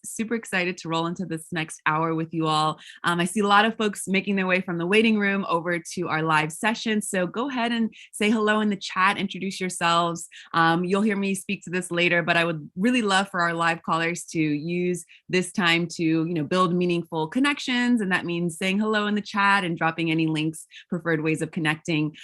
Super excited to roll into this next hour with you all. I see a lot of folks making their way from the waiting room over to our live session. So go ahead and say hello in the chat, introduce yourselves. You'll hear me speak to this later, but I would really love for our live callers to use this time to, build meaningful connections. And that means saying hello in the chat and dropping any links, preferred ways of connecting.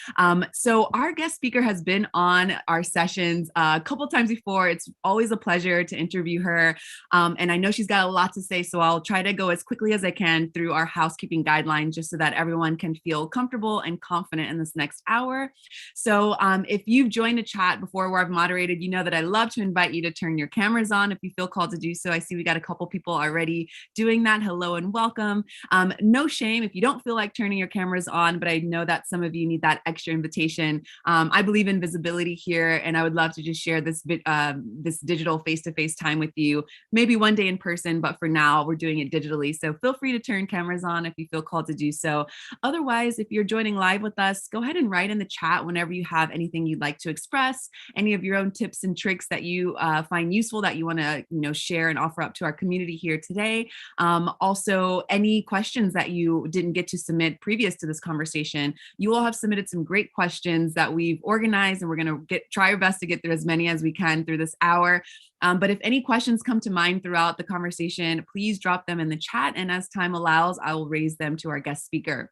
So our guest speaker has been on our sessions a couple times before. It's always a pleasure to interview her. And I know she's got a lot to say, so I'll try to go as quickly as I can through our housekeeping guidelines just so that everyone can feel comfortable and confident in this next hour. So if you've joined a chat before where I've moderated, you know that I love to invite you to turn your cameras on if you feel called to do so. I see we got a couple people already doing that. Hello and welcome. No shame if you don't feel like turning your cameras on, but I know that some of you need that extra invitation. I believe in visibility here, and I would love to just share this digital face-to-face time with you. Maybe one day in person, but for now we're doing it digitally. So feel free to turn cameras on if you feel called to do so. Otherwise, if you're joining live with us, go ahead and write in the chat whenever you have anything you'd like to express, any of your own tips and tricks that you find useful that you want to share and offer up to our community here today. Also, any questions that you didn't get to submit previous to this conversation, you all have submitted some great questions that we've organized, and we're going to try our best to get through as many as we can through this hour. But if any questions come to mind throughout the conversation, please drop them in the chat, and as time allows, I will raise them to our guest speaker.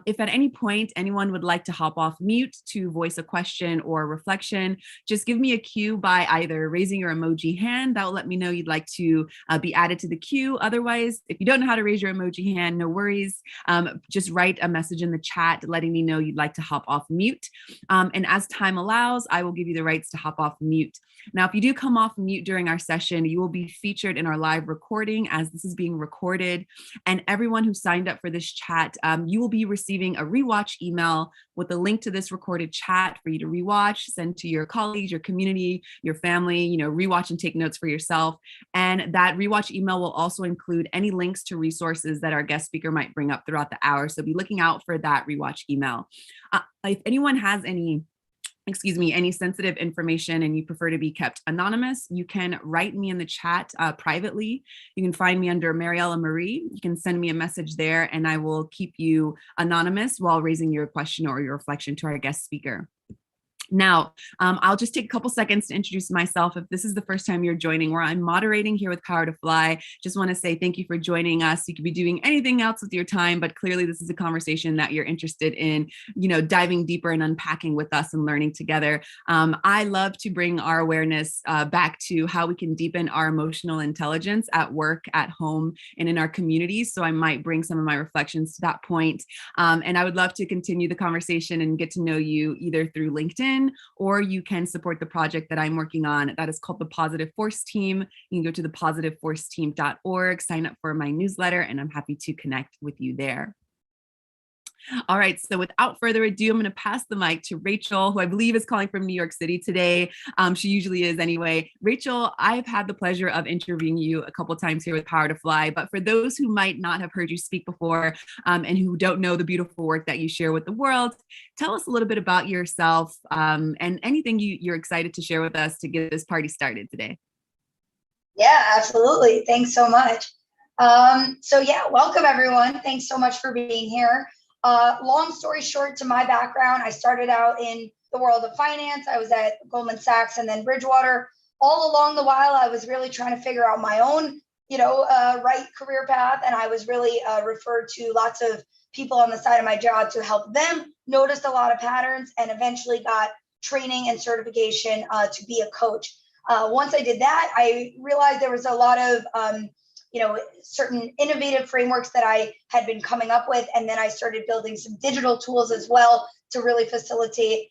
If at any point anyone would like to hop off mute to voice a question or reflection, just give me a cue by either raising your emoji hand. That will let me know you'd like to be added to the queue. Otherwise, if you don't know how to raise your emoji hand, no worries. Just write a message in the chat letting me know you'd like to hop off mute. And as time allows, I will give you the rights to hop off mute. Now, if you do come off mute during our session, you will be featured in our live recording as this is being recorded. And everyone who signed up for this chat, you will be receiving a rewatch email with a link to this recorded chat for you to rewatch, send to your colleagues, your community, your family, rewatch and take notes for yourself. And that rewatch email will also include any links to resources that our guest speaker might bring up throughout the hour. So be looking out for that rewatch email. If anyone has any sensitive information and you prefer to be kept anonymous, you can write me in the chat privately. You can find me under Mariella Marie. You can send me a message there and I will keep you anonymous while raising your question or your reflection to our guest speaker. Now, I'll just take a couple seconds to introduce myself. If this is the first time you're joining, where I'm moderating here with Power to Fly, just want to say thank you for joining us. You could be doing anything else with your time, but clearly this is a conversation that you're interested in, diving deeper and unpacking with us and learning together. I love to bring our awareness back to how we can deepen our emotional intelligence at work, at home, and in our communities. So I might bring some of my reflections to that point. And I would love to continue the conversation and get to know you either through LinkedIn, or you can support the project that I'm working on that is called the Positive Force Team. You can go to thepositiveforceteam.org, sign up for my newsletter, and I'm happy to connect with you there. All right, so without further ado, I'm going to pass the mic to Rachel, who I believe is calling from New York City today. She usually is anyway. Rachel, I've had the pleasure of interviewing you a couple times here with Power to Fly, but for those who might not have heard you speak before and who don't know the beautiful work that you share with the world, tell us a little bit about yourself and anything you're excited to share with us to get this party started today. Yeah, absolutely. Thanks so much. Welcome everyone. Thanks so much for being here. Long story short, to my background, I started out in the world of finance. I was at Goldman Sachs and then Bridgewater. All along the while, I was really trying to figure out my own, right career path. And I was really referred to lots of people on the side of my job to help them, noticed a lot of patterns, and eventually got training and certification to be a coach. Once I did that, I realized there was a lot of certain innovative frameworks that I had been coming up with. And then I started building some digital tools as well to really facilitate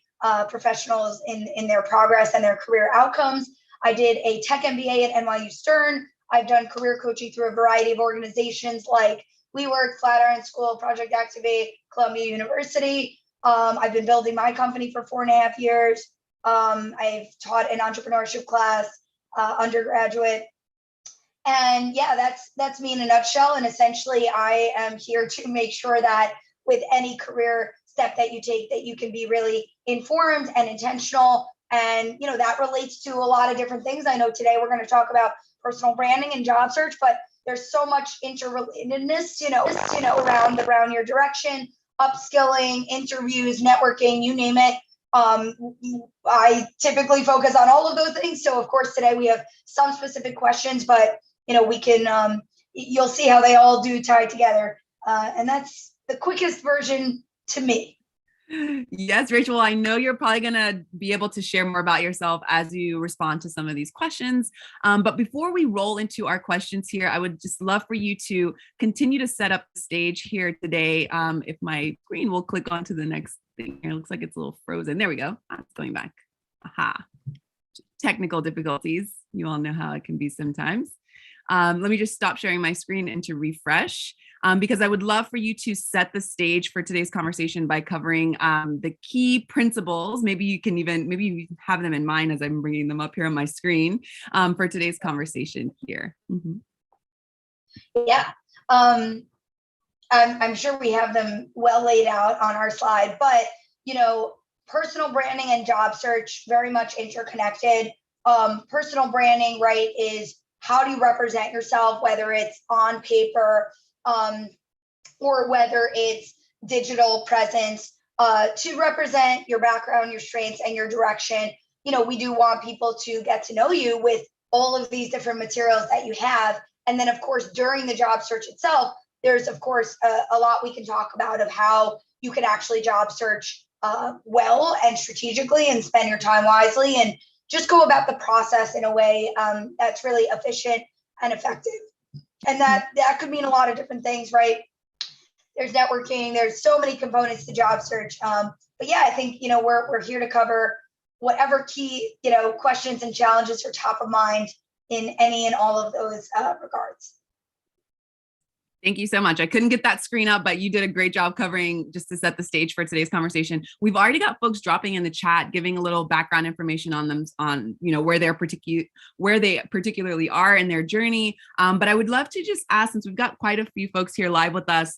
professionals in their progress and their career outcomes. I did a tech MBA at NYU Stern. I've done career coaching through a variety of organizations like WeWork, Flatiron School, Project Activate, Columbia University. I've been building my company for 4.5 years. I've taught an entrepreneurship class, undergraduate. And yeah, that's me in a nutshell. And essentially, I am here to make sure that with any career step that you take, that you can be really informed and intentional. And, that relates to a lot of different things. I know today we're going to talk about personal branding and job search, but there's so much interrelatedness, around your direction, upskilling, interviews, networking, you name it. I typically focus on all of those things. So of course, today we have some specific questions, but we can, you'll see how they all do tie together. And that's the quickest version to me. Yes, Rachel, I know you're probably going to be able to share more about yourself as you respond to some of these questions. But before we roll into our questions here, I would just love for you to continue to set up the stage here today. If my screen will click onto the next thing here, it looks like it's a little frozen. There we go. It's going back. Aha. Technical difficulties. You all know how it can be sometimes. Let me just stop sharing my screen and to refresh. Because I would love for you to set the stage for today's conversation by covering the key principles. Maybe you have them in mind as I'm bringing them up here on my screen for today's conversation here. Mm-hmm. Yeah, I'm sure we have them well laid out on our slide, but personal branding and job search very much interconnected. Personal branding, right, is how do you represent yourself, whether it's on paper, or whether it's digital presence, to represent your background, your strengths, and your direction. We do want people to get to know you with all of these different materials that you have. And then, of course, during the job search itself, there's, of course, a lot we can talk about of how you can actually job search well and strategically and spend your time wisely and just go about the process in a way that's really efficient and effective. And that could mean a lot of different things, right? There's networking, there's so many components to job search. But yeah, I think, we're here to cover whatever key, questions and challenges are top of mind in any and all of those regards. Thank you so much. I couldn't get that screen up, but you did a great job covering just to set the stage for today's conversation. We've already got folks dropping in the chat, giving a little background information on them, on where they particularly are in their journey. But I would love to just ask, since we've got quite a few folks here live with us,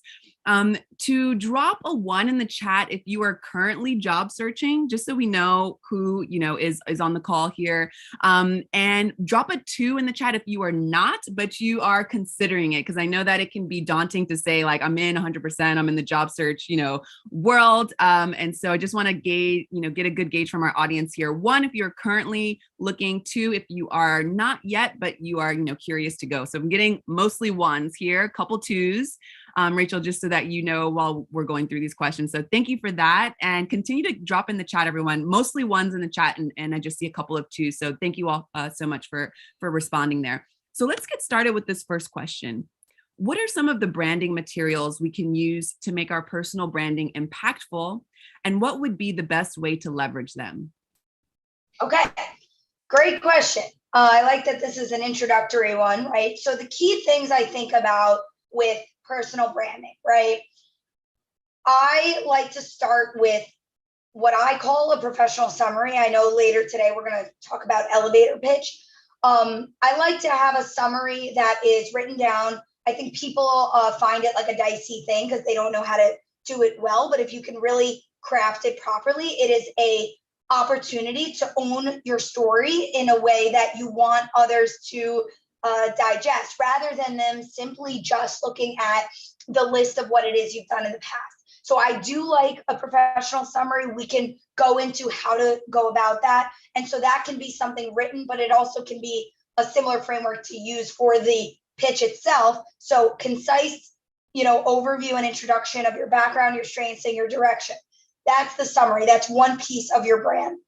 to drop a 1 in the chat if you are currently job searching, just so we know who is on the call here, and drop a 2 in the chat if you are not, but you are considering it, because I know that it can be daunting to say, like, I'm in 100%, I'm in the job search world, and so I just want to get a good gauge from our audience here. 1 if you're currently looking, 2 if you are not yet but you are curious to go. So I'm getting mostly 1s here, a couple 2s. Rachel, just so that while we're going through these questions. So thank you for that, and continue to drop in the chat, everyone. Mostly 1s in the chat, and I just see a couple of 2s. So thank you all so much for responding there. So let's get started with this first question. What are some of the branding materials we can use to make our personal branding impactful, and what would be the best way to leverage them? Okay, great question. I like that this is an introductory one, right? So the key things I think about with personal branding, right? I like to start with what I call a professional summary. I know later today we're going to talk about elevator pitch. I like to have a summary that is written down. I think people find it like a dicey thing because they don't know how to do it well. But if you can really craft it properly, it is a opportunity to own your story in a way that you want others to digest, rather than them simply just looking at the list of what it is you've done in the past. So I do like a professional summary. We can go into how to go about that. And so that can be something written, but it also can be a similar framework to use for the pitch itself. So concise, overview and introduction of your background, your strengths, and your direction. That's the summary. That's one piece of your brand.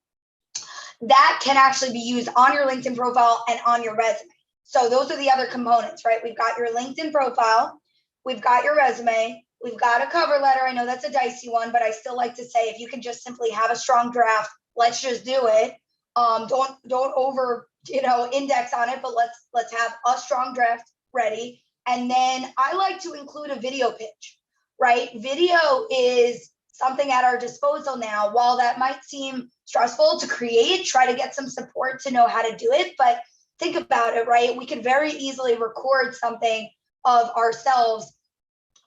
That can actually be used on your LinkedIn profile and on your resume. So those are the other components, right? We've got your LinkedIn profile, we've got your resume, we've got a cover letter. I know that's a dicey one, but I still like to say, if you can just simply have a strong draft, let's just do it. Don't over, index on it, but let's have a strong draft ready. And then I like to include a video pitch, right? Video is something at our disposal now. While that might seem stressful to create, try to get some support to know how to do it. But think about it, right? We can very easily record something of ourselves,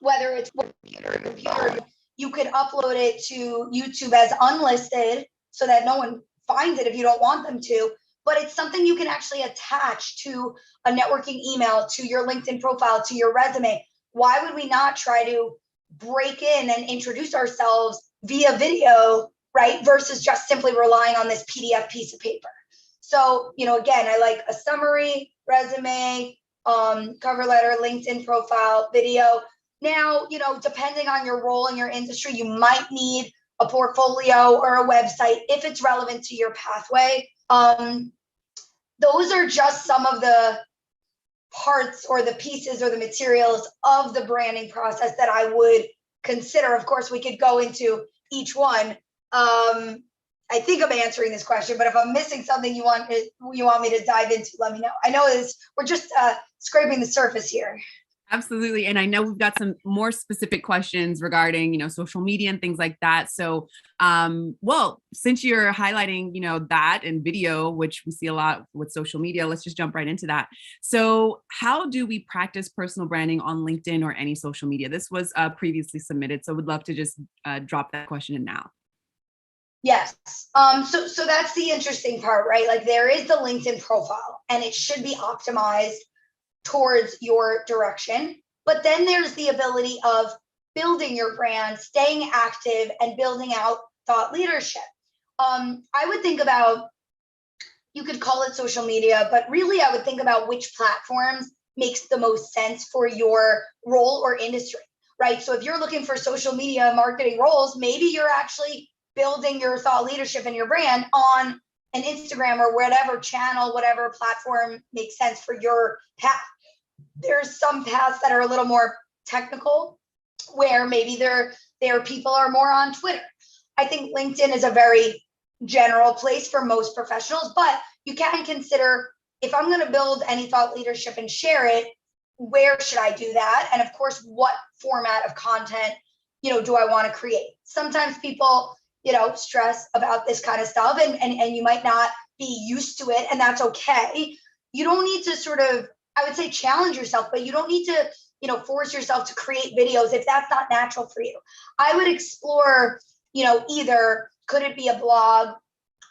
whether it's computer, you could upload it to YouTube as unlisted so that no one finds it if you don't want them to. but it's something you can actually attach to a networking email, to your LinkedIn profile, to your resume. Why would we not try to break in and introduce ourselves via video, right? Versus just simply relying on this PDF piece of paper. So, again, I like a summary, resume, cover letter, LinkedIn profile, video. Now, depending on your role in your industry, you might need a portfolio or a website if it's relevant to your pathway. Those are just some of the parts or the pieces or the materials of the branding process that I would consider. Of course, we could go into each one. I think I'm answering this question, but if I'm missing something you want me to dive into, let me know. I know we're just scraping the surface here. Absolutely. And I know we've got some more specific questions regarding, social media and things like that. So, well, since you're highlighting, that and video, which we see a lot with social media, let's just jump right into that. So how do we practice personal branding on LinkedIn or any social media? This was previously submitted, so would love to just drop that question in now. Yes. So that's the interesting part, right? Like there is the LinkedIn profile and it should be optimized towards your direction. But then there's the ability of building your brand, staying active, and building out thought leadership. I would think about, you could call it social media, but really I would think about which platforms makes the most sense for your role or industry, right? So if you're looking for social media marketing roles, maybe you're actually building your thought leadership and your brand on an Instagram or whatever channel, whatever platform makes sense for your path. There's some paths that are a little more technical where maybe their people are more on Twitter. I think LinkedIn is a very general place for most professionals, but you can consider, if I'm going to build any thought leadership and share it, where should I do that? And of course, what format of content, do I want to create? Sometimes people, stress about this kind of stuff and you might not be used to it, and that's okay. You don't need to sort of, I would say, challenge yourself, but you don't need to, force yourself to create videos if that's not natural for you. I would explore, either could it be a blog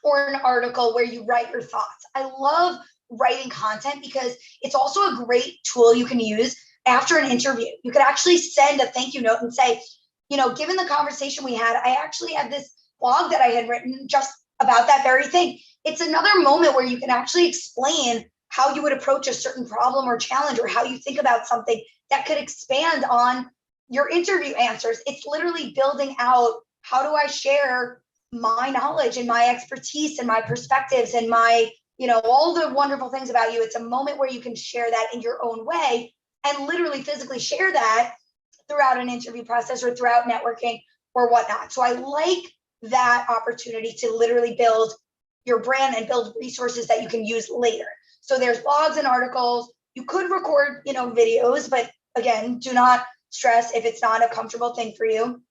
or an article where you write your thoughts. I love writing content because it's also a great tool you can use after an interview. You could actually send a thank you note and say, given the conversation we had, I actually had this blog that I had written just about that very thing. It's another moment where you can actually explain how you would approach a certain problem or challenge, or how you think about something that could expand on your interview answers. It's literally building out, how do I share my knowledge and my expertise and my perspectives and my, all the wonderful things about you. It's a moment where you can share that in your own way and literally physically share that throughout an interview process or throughout networking or whatnot. So I like that opportunity to literally build your brand and build resources that you can use later. So there's blogs and articles. You could record, videos, but again, do not stress if it's not a comfortable thing for you.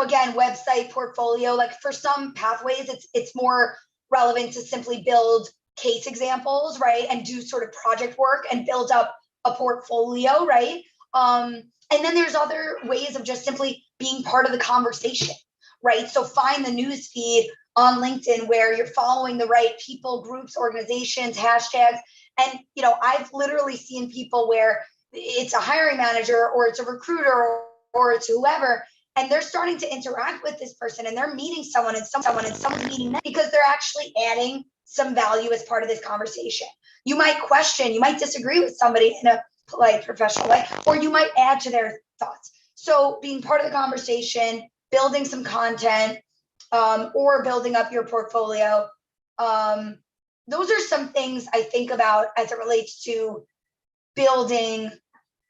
Again, website, portfolio, like for some pathways, it's more relevant to simply build case examples, right? And do sort of project work and build up a portfolio, right? And then there's other ways of just simply being part of the conversation, right? So find the news feed on LinkedIn where you're following the right people, groups, organizations, hashtags. And, I've literally seen people where it's a hiring manager or it's a recruiter or it's whoever, and they're starting to interact with this person and they're meeting someone and someone's meeting them because they're actually adding some value as part of this conversation. You might question, you might disagree with somebody in a polite, professional way, or you might add to their thoughts. So being part of the conversation, building some content, or building up your portfolio. Those are some things I think about as it relates to building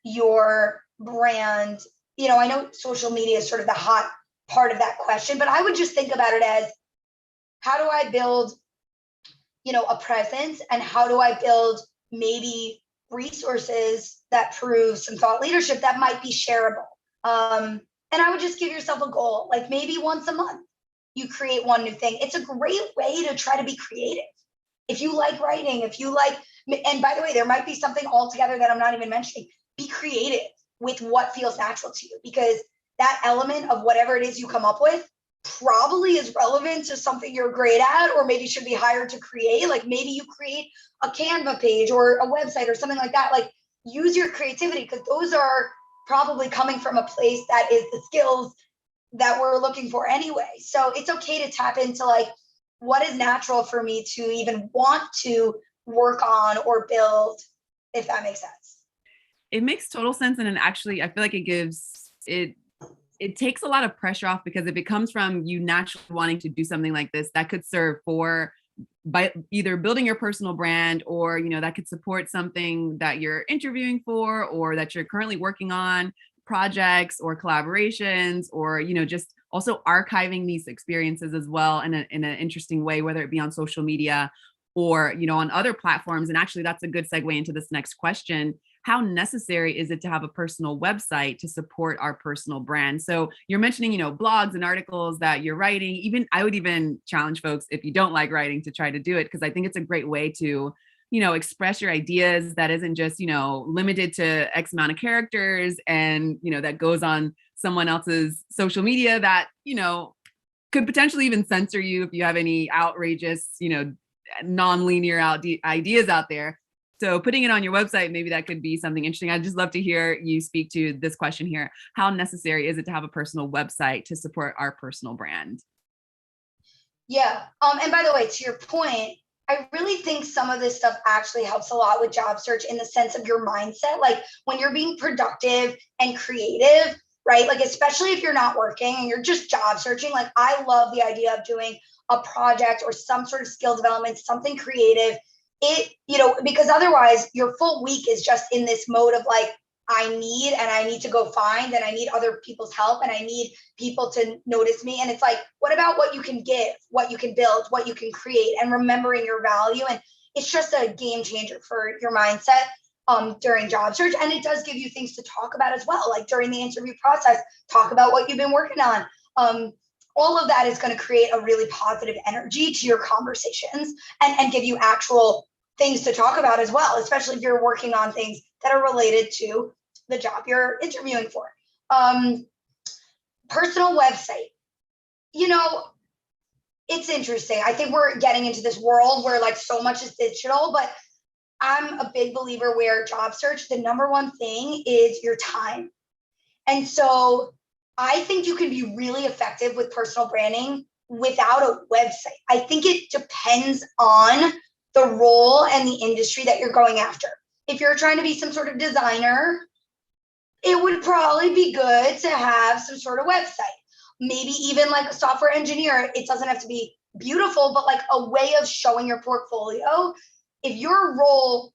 your brand. I know social media is sort of the hot part of that question, but I would just think about it as, how do I build, a presence, and how do I build maybe resources that prove some thought leadership that might be shareable. And I would just give yourself a goal, like maybe once a month, you create one new thing. It's a great way to try to be creative. If you like writing, and by the way, there might be something altogether that I'm not even mentioning. Be creative with what feels natural to you, because that element of whatever it is you come up with probably is relevant to something you're great at, or maybe should be hired to create. Like maybe you create a Canva page or a website or something like that. Like use your creativity, because those are probably coming from a place that is the skills that we're looking for anyway. So it's okay to tap into like what is natural for me to even want to work on or build, if that makes sense. It makes total sense. And actually, I feel like it takes a lot of pressure off, because if it comes from you naturally wanting to do something like this, that could serve for by either building your personal brand, or that could support something that you're interviewing for, or that you're currently working on, projects or collaborations, or just also archiving these experiences as well in an interesting way, whether it be on social media or on other platforms. And actually, that's a good segue into this next question. How necessary is it to have a personal website to support our personal brand? So you're mentioning, blogs and articles that you're writing. Even I would even challenge folks, if you don't like writing, to try to do it, because I think it's a great way to, express your ideas that isn't just, limited to X amount of characters, and, that goes on someone else's social media that, could potentially even censor you if you have any outrageous, non-linear ideas out there. So putting it on your website, maybe that could be something interesting. I'd just love to hear you speak to this question here. How necessary is it to have a personal website to support our personal brand? Yeah. And by the way, to your point, I really think some of this stuff actually helps a lot with job search in the sense of your mindset. Like when you're being productive and creative, right? Like, especially if you're not working and you're just job searching, like I love the idea of doing a project or some sort of skill development, something creative. Because otherwise your full week is just in this mode of like, I need to go find, and I need other people's help, and I need people to notice me. And it's like, what about what you can give, what you can build, what you can create, and remembering your value? And it's just a game changer for your mindset during job search. And it does give you things to talk about as well. Like during the interview process, talk about what you've been working on. All of that is going to create a really positive energy to your conversations, and give you actual things to talk about as well, especially if you're working on things that are related to the job you're interviewing for. Personal website. It's interesting. I think we're getting into this world where like so much is digital, but I'm a big believer where job search, the number one thing is your time. And so I think you can be really effective with personal branding without a website. I think it depends on the role and the industry that you're going after. If you're trying to be some sort of designer, it would probably be good to have some sort of website. Maybe even like a software engineer. It doesn't have to be beautiful, but like a way of showing your portfolio. If your role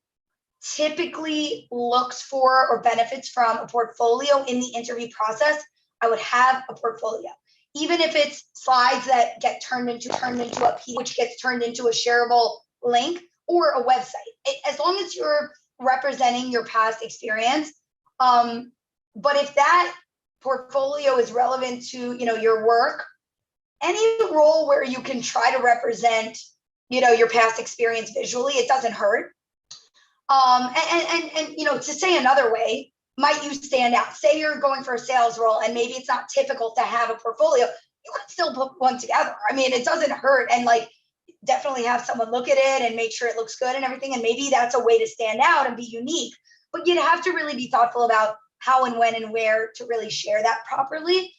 typically looks for or benefits from a portfolio in the interview process, I would have a portfolio. Even if it's slides that get turned into a PDF, which gets turned into a shareable link, or a website, as long as you're representing your past experience. But if that portfolio is relevant to your work, any role where you can try to represent your past experience visually, it doesn't hurt. And to say another way, might you stand out? Say you're going for a sales role and maybe it's not typical to have a portfolio. You can still put one together. I mean, it doesn't hurt. And like, definitely have someone look at it and make sure it looks good and everything. And maybe that's a way to stand out and be unique. But you'd have to really be thoughtful about how and when and where to really share that properly.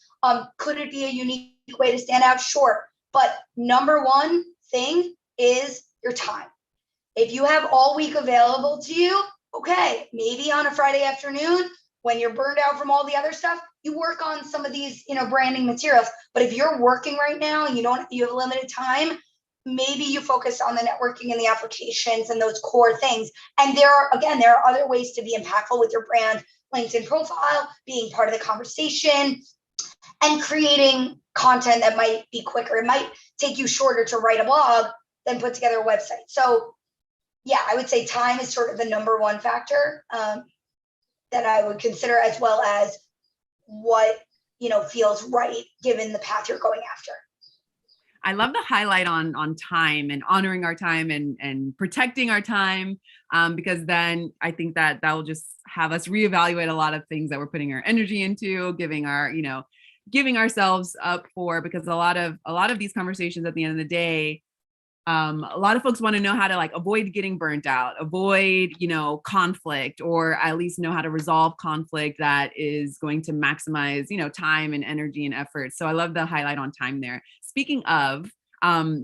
Could it be a unique way to stand out? Sure. But number one thing is your time. If you have all week available to you, okay, maybe on a Friday afternoon when you're burned out from all the other stuff, you work on some of these, branding materials. But if you're working right now and you have limited time, maybe you focus on the networking and the applications and those core things. And there are other ways to be impactful with your brand: LinkedIn profile, being part of the conversation, and creating content that might be quicker. It might take you shorter to write a blog than put together a website. So yeah, I would say time is sort of the number one factor that I would consider, as well as what feels right given the path you're going after. I love the highlight on time and honoring our time and protecting our time, because then I think that will just have us reevaluate a lot of things that we're putting our energy into, giving our giving ourselves up for, because a lot of these conversations at the end of the day, a lot of folks want to know how to like avoid getting burnt out, avoid, conflict, or at least know how to resolve conflict that is going to maximize, time and energy and effort. So I love the highlight on time there. Speaking of,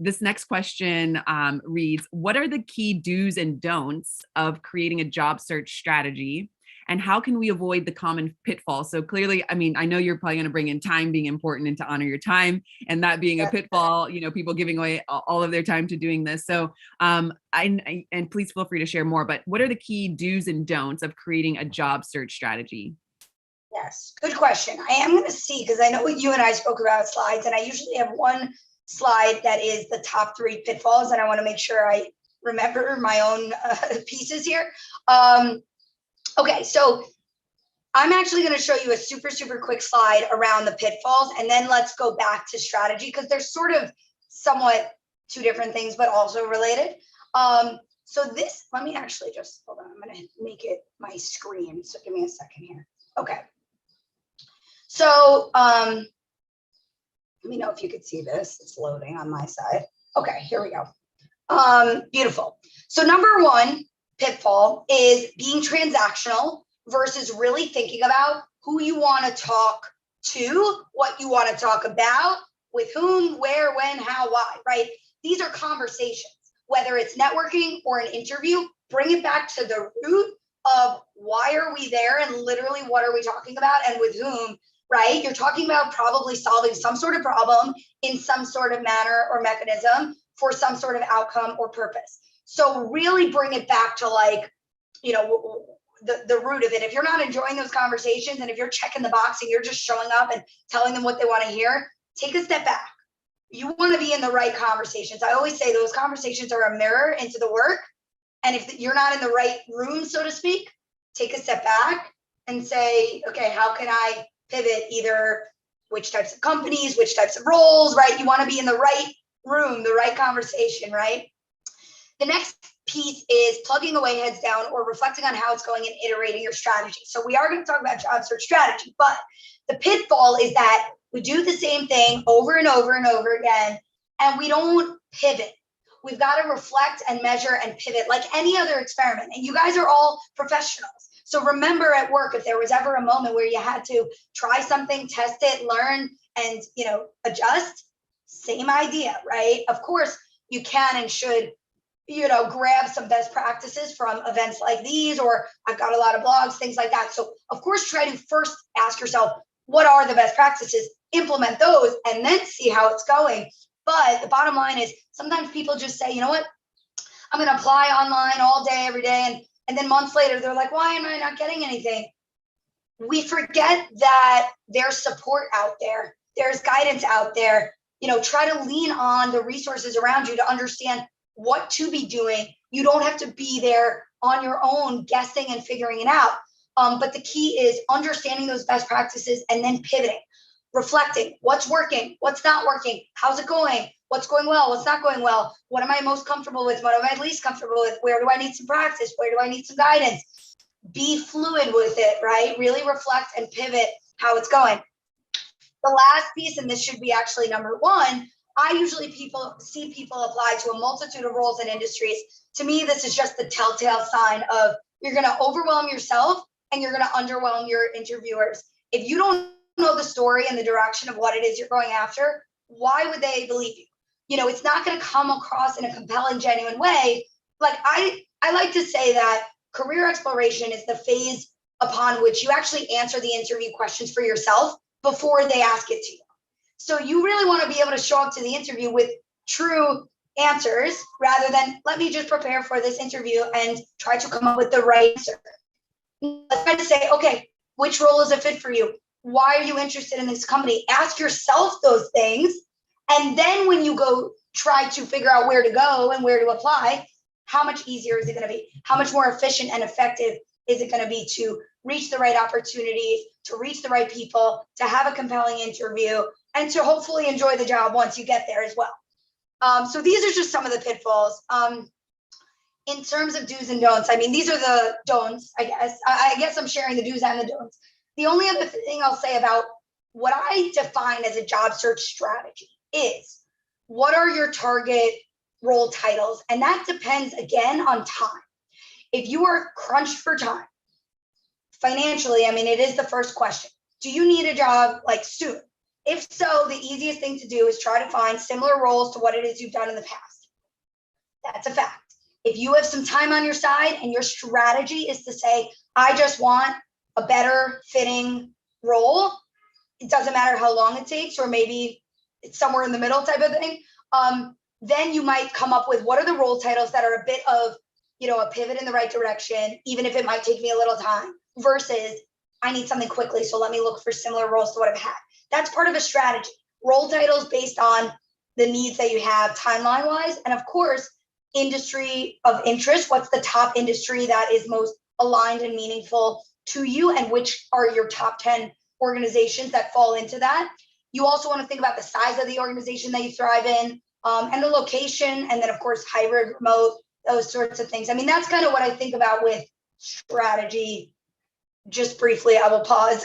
this next question reads, what are the key do's and don'ts of creating a job search strategy? And how can we avoid the common pitfalls? So clearly, I mean, I know you're probably going to bring in time being important and to honor your time, and that being a pitfall, people giving away all of their time to doing this. So, and please feel free to share more, but what are the key do's and don'ts of creating a job search strategy? Yes, good question. I am going to see, because I know you and I spoke about slides, and I usually have one slide that is the top 3 pitfalls, and I want to make sure I remember my own pieces here. Okay, so I'm actually going to show you a super, super quick slide around the pitfalls, and then let's go back to strategy, because they're sort of somewhat 2 different things, but also related. So this, let me actually just, hold on, I'm going to make it my screen. So give me a second here. Okay. So let me know if you could see this. It's loading on my side. Okay, here we go. Beautiful. So number 1 pitfall is being transactional versus really thinking about who you want to talk to, what you want to talk about, with whom, where, when, how, why, right? These are conversations, whether it's networking or an interview. Bring it back to the root of why are we there, and literally what are we talking about and with whom, right? You're talking about probably solving some sort of problem in some sort of manner or mechanism for some sort of outcome or purpose. So really bring it back to like, the root of it. If you're not enjoying those conversations, and if you're checking the box and you're just showing up and telling them what they want to hear, take a step back. You want to be in the right conversations. I always say those conversations are a mirror into the work. And if you're not in the right room, so to speak, take a step back and say, okay, how can I pivot, either which types of companies, which types of roles, right? You want to be in the right room, the right conversation, right? The next piece is plugging away heads down, or reflecting on how it's going and iterating your strategy. So we are going to talk about job search strategy, but the pitfall is that we do the same thing over and over and over again, and we don't pivot. We've got to reflect and measure and pivot like any other experiment. And you guys are all professionals. So remember at work, if there was ever a moment where you had to try something, test it, learn, and adjust, same idea, right? Of course, you can and should grab some best practices from events like these, or I've got a lot of blogs, things like that. So of course, try to first ask yourself, what are the best practices? Implement those and then see how it's going. But the bottom line is, sometimes people just say, you know what, I'm going to apply online all day, every day. And then months later, they're like, why am I not getting anything? We forget that there's support out there. There's guidance out there. Try to lean on the resources around you to understand what to be doing. You don't have to be there on your own guessing and figuring it out. But the key is understanding those best practices and then pivoting, reflecting, what's working, what's not working, how's it going, what's going well, what's not going well, what am I most comfortable with, what am I least comfortable with, where do I need some practice, where do I need some guidance? Be fluid with it, right? Really reflect and pivot how it's going. The last piece, and this should be actually number 1, I usually see people apply to a multitude of roles and industries. To me, this is just the telltale sign of you're going to overwhelm yourself and you're going to underwhelm your interviewers. If you don't know the story and the direction of what it is you're going after, why would they believe you? It's not going to come across in a compelling, genuine way. Like I like to say that career exploration is the phase upon which you actually answer the interview questions for yourself before they ask it to you. So you really want to be able to show up to the interview with true answers, rather than let me just prepare for this interview and try to come up with the right answer. Let's try to say, okay, which role is a fit for you? Why are you interested in this company? Ask yourself those things. And then when you go try to figure out where to go and where to apply, how much easier is it going to be? How much more efficient and effective is it going to be to reach the right opportunities, to reach the right people, to have a compelling interview, and to hopefully enjoy the job once you get there as well. So these are just some of the pitfalls. In terms of do's and don'ts, I mean, these are the don'ts, I guess. I guess I'm sharing the do's and the don'ts. The only other thing I'll say about what I define as a job search strategy is, what are your target role titles? And that depends, again, on time. If you are crunched for time, financially, I mean, it is the first question. Do you need a job like soon? If so, the easiest thing to do is try to find similar roles to what it is you've done in the past. That's a fact. If you have some time on your side and your strategy is to say, I just want a better fitting role, it doesn't matter how long it takes, or maybe it's somewhere in the middle type of thing, then you might come up with, what are the role titles that are a bit of, a pivot in the right direction, even if it might take me a little time, versus I need something quickly, so let me look for similar roles to what I've had. That's part of a strategy. Role titles based on the needs that you have timeline wise, and of course, industry of interest. What's the top industry that is most aligned and meaningful to you, and which are your top 10 organizations that fall into that. You also want to think about the size of the organization that you thrive in, and the location, and then of course hybrid, remote, those sorts of things. I mean, that's kind of what I think about with strategy. Just briefly, I will pause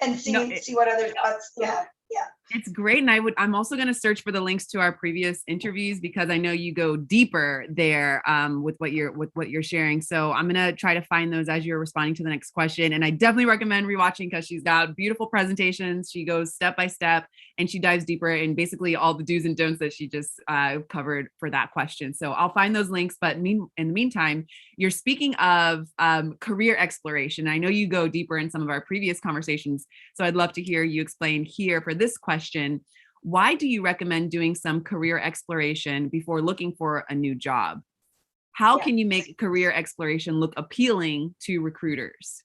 and see what other thoughts you have. Yeah. It's great. And I'm also going to search for the links to our previous interviews, because I know you go deeper there with what you're sharing. So I'm going to try to find those as you're responding to the next question. And I definitely recommend rewatching, because she's got beautiful presentations. She goes step by step and she dives deeper in basically all the do's and don'ts that she just covered for that question. So I'll find those links. But in the meantime, you're speaking of career exploration. I know you go deeper in some of our previous conversations. So I'd love to hear you explain here for this question. Why do you recommend doing some career exploration before looking for a new job? How can you make career exploration look appealing to recruiters?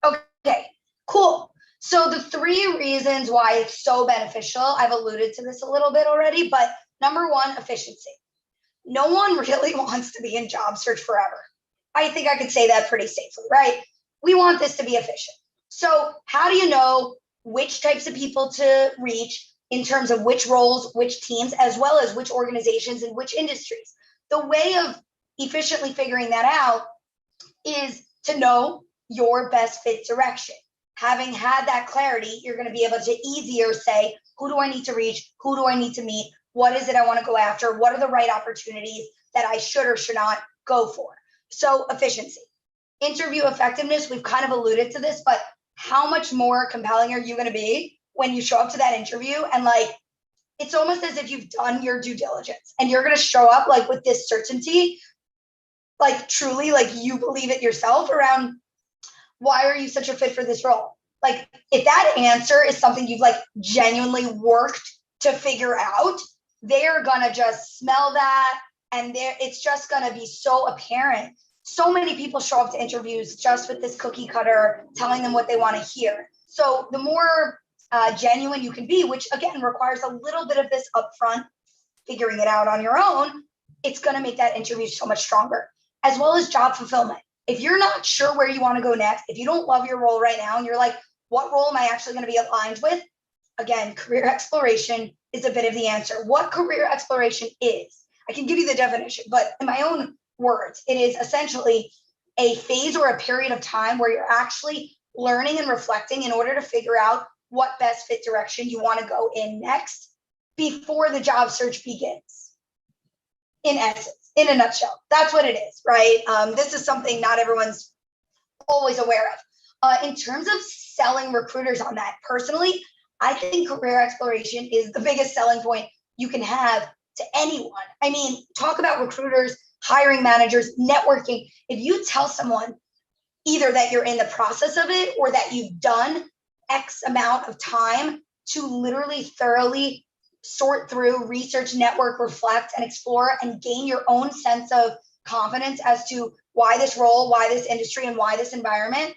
Okay, cool. So the 3 reasons why it's so beneficial, I've alluded to this a little bit already, but number 1, efficiency. No one really wants to be in job search forever. I think I could say that pretty safely, right? We want this to be efficient. So how do you know which types of people to reach in terms of which roles, which teams, as well as which organizations and which industries? The way of efficiently figuring that out is to know your best fit direction. Having had that clarity, you're going to be able to easier say, who do I need to reach? Who do I need to meet? What is it I want to go after? What are the right opportunities that I should or should not go for? So efficiency. Interview effectiveness, we've kind of alluded to this, but how much more compelling are you going to be when you show up to that interview and it's almost as if you've done your due diligence and you're going to show up with this certainty, truly you believe it yourself around, why are you such a fit for this role? If that answer is something you've genuinely worked to figure out, they're going to just smell that, and it's just going to be so apparent. So many people show up to interviews just with this cookie cutter, telling them what they want to hear. So the more genuine you can be, which again requires a little bit of this upfront figuring it out on your own, it's going to make that interview so much stronger, as well as job fulfillment. If you're not sure where you want to go next, if you don't love your role right now and you're like, what role am I actually going to be aligned with? Again, career exploration is a bit of the answer. What career exploration is, I can give you the definition, but in my own words, it is essentially a phase or a period of time where you're actually learning and reflecting in order to figure out what best fit direction you want to go in next before the job search begins. In essence, in a nutshell, that's what it is, right? This is something not everyone's always aware of. In terms of selling recruiters on that, personally, I think career exploration is the biggest selling point you can have to anyone. I mean, talk about recruiters, hiring managers, networking. If you tell someone either that you're in the process of it or that you've done X amount of time to literally thoroughly sort through, research, network, reflect, and explore and gain your own sense of confidence as to why this role, why this industry, and why this environment,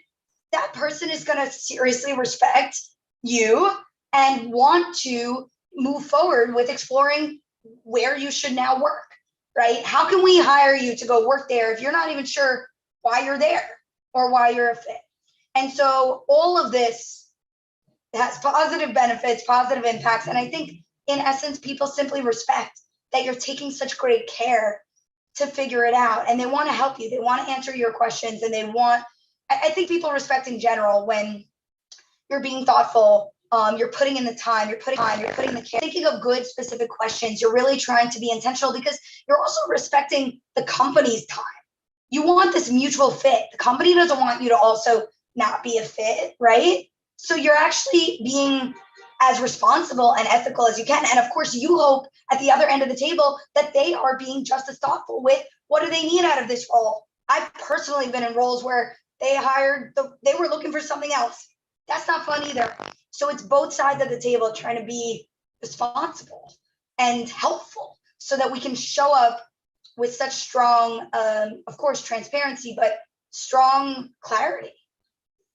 that person is going to seriously respect you and want to move forward with exploring where you should now work, right? How can we hire you to go work there if you're not even sure why you're there or why you're a fit? And so all of this has positive benefits, positive impacts. And I think in essence, people simply respect that you're taking such great care to figure it out. And they want to help you. They want to answer your questions. And I think people respect in general when you're being thoughtful, you're putting in the time, you're putting the care, thinking of good specific questions. You're really trying to be intentional because you're also respecting the company's time. You want this mutual fit. The company doesn't want you to also not be a fit, right? So you're actually being as responsible and ethical as you can. And of course, you hope at the other end of the table that they are being just as thoughtful with what do they need out of this role. I've personally been in roles where they were looking for something else. That's not fun either. So it's both sides of the table trying to be responsible and helpful so that we can show up with such strong, of course, transparency, but strong clarity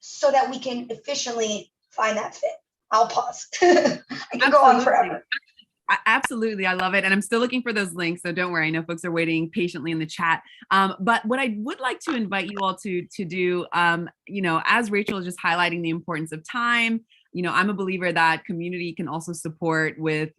so that we can efficiently find that fit. I'll pause. I can go on forever. Absolutely. I love it. And I'm still looking for those links. So don't worry. I know folks are waiting patiently in the chat. But what I would like to invite you all to do, as Rachel is just highlighting the importance of time, I'm a believer that community can also support with,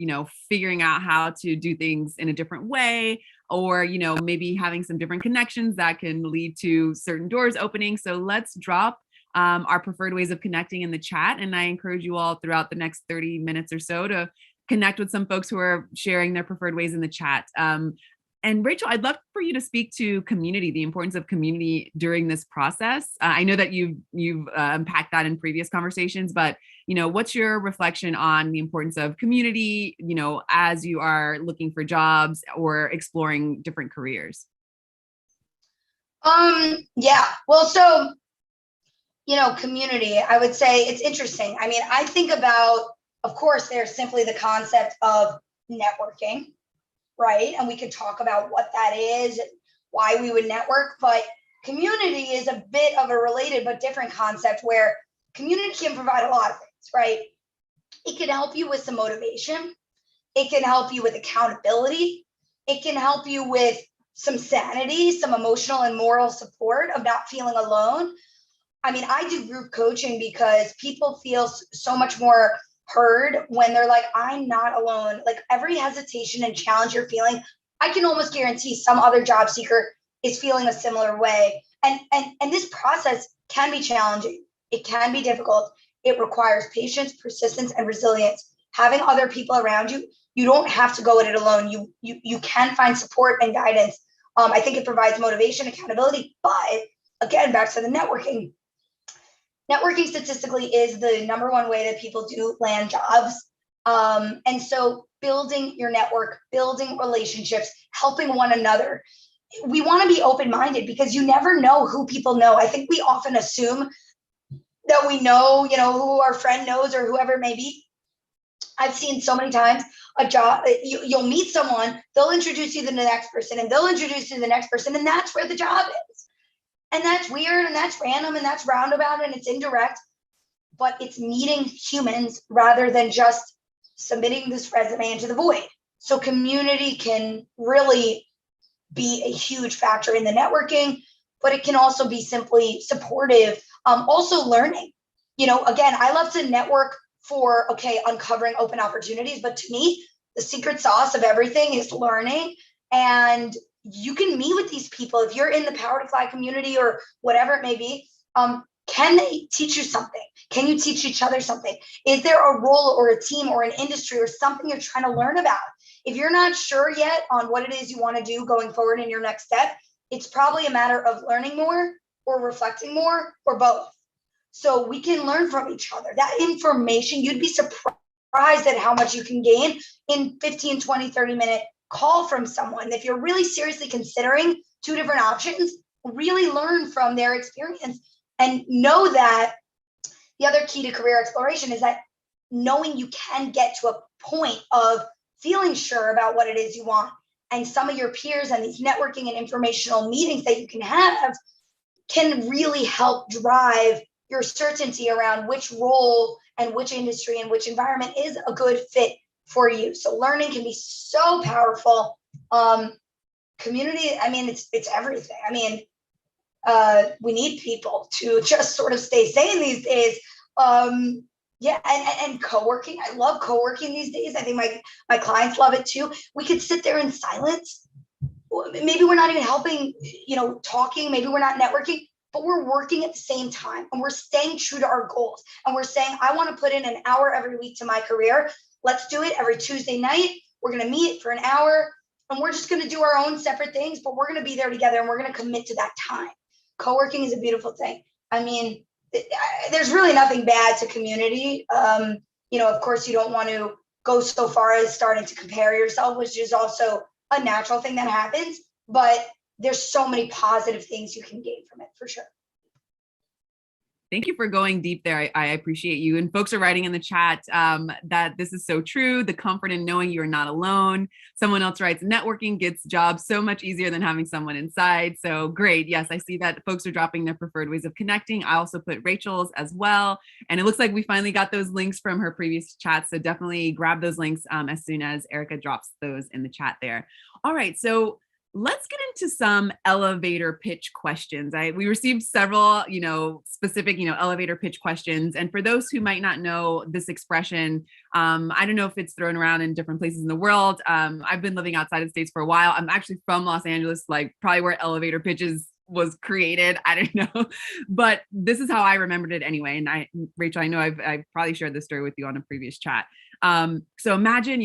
figuring out how to do things in a different way, or, maybe having some different connections that can lead to certain doors opening. So let's drop our preferred ways of connecting in the chat. And I encourage you all throughout the next 30 minutes or so to connect with some folks who are sharing their preferred ways in the chat. And Rachel, I'd love for you to speak to community, the importance of community during this process. I know that you've unpacked that in previous conversations, but what's your reflection on the importance of community, as you are looking for jobs or exploring different careers? Yeah. Well, so community, I would say it's interesting. I mean, I think about, of course, there's simply the concept of networking, right? And we could talk about what that is, why we would network, but community is a bit of a related but different concept where community can provide a lot of things, right? It can help you with some motivation. It can help you with accountability. It can help you with some sanity, some emotional and moral support of not feeling alone. I mean, I do group coaching because people feel so much more heard when they're like, I'm not alone. Like every hesitation and challenge you're feeling, I can almost guarantee some other job seeker is feeling a similar way. And this process can be challenging. It can be difficult. It requires patience, persistence, and resilience. Having other people around you, you don't have to go at it alone. You can find support and guidance. I think it provides motivation, accountability, but again, back to the networking. Networking statistically is the number one way that people do land jobs. And so building your network, building relationships, helping one another. We want to be open-minded because you never know who people know. I think we often assume that we know, who our friend knows or whoever it may be. I've seen so many times a job, you'll meet someone, they'll introduce you to the next person and they'll introduce you to the next person. And that's where the job is. And that's weird and that's random and that's roundabout and it's indirect, but it's meeting humans rather than just submitting this resume into the void. So community can really be a huge factor in the networking, but it can also be simply supportive. Also learning, again, I love to network for, uncovering open opportunities, but to me, the secret sauce of everything is learning. And you can meet with these people if you're in the Power to Fly community or whatever it may be. Can they teach you something? Can you teach each other something? Is there a role or a team or an industry or something you're trying to learn about? If you're not sure yet on what it is you want to do going forward in your next step, it's probably a matter of learning more or reflecting more or both. So we can learn from each other. That information, you'd be surprised at how much you can gain in 15, 20, 30-minute call from someone. If you're really seriously considering two different options, really learn from their experience and know that the other key to career exploration is that knowing you can get to a point of feeling sure about what it is you want. And some of your peers and these networking and informational meetings that you can have can really help drive your certainty around which role and which industry and which environment is a good fit for you. So learning can be so powerful. Community, I mean, it's everything. I mean, we need people to just sort of stay sane these days. And co-working. I love co-working these days. I think my clients love it too. We could sit there in silence. Maybe we're not even helping, talking. Maybe we're not networking. but we're working at the same time and we're staying true to our goals. And we're saying, I want to put in an hour every week to my career. Let's do it every Tuesday night. We're going to meet for an hour and we're just going to do our own separate things, but we're going to be there together and we're going to commit to that time. Co-working is a beautiful thing. I mean, there's really nothing bad to community. Of course, you don't want to go so far as starting to compare yourself, which is also a natural thing that happens, but there's so many positive things you can gain from it for sure. Thank you for going deep there. I appreciate you. And folks are writing in the chat that this is so true. The comfort in knowing you're not alone. Someone else writes, networking gets jobs so much easier than having someone inside. So great. Yes, I see that folks are dropping their preferred ways of connecting. I also put Rachel's as well. And it looks like we finally got those links from her previous chat. So definitely grab those links as soon as Erica drops those in the chat there. All right. So let's get into some elevator pitch questions. We received several, specific, elevator pitch questions. And for those who might not know this expression, I don't know if it's thrown around in different places in the world. I've been living outside of the States for a while. I'm actually from Los Angeles, like probably where elevator pitches was created. I don't know, but this is how I remembered it anyway. And Rachel, I know I've probably shared this story with you on a previous chat. So imagine,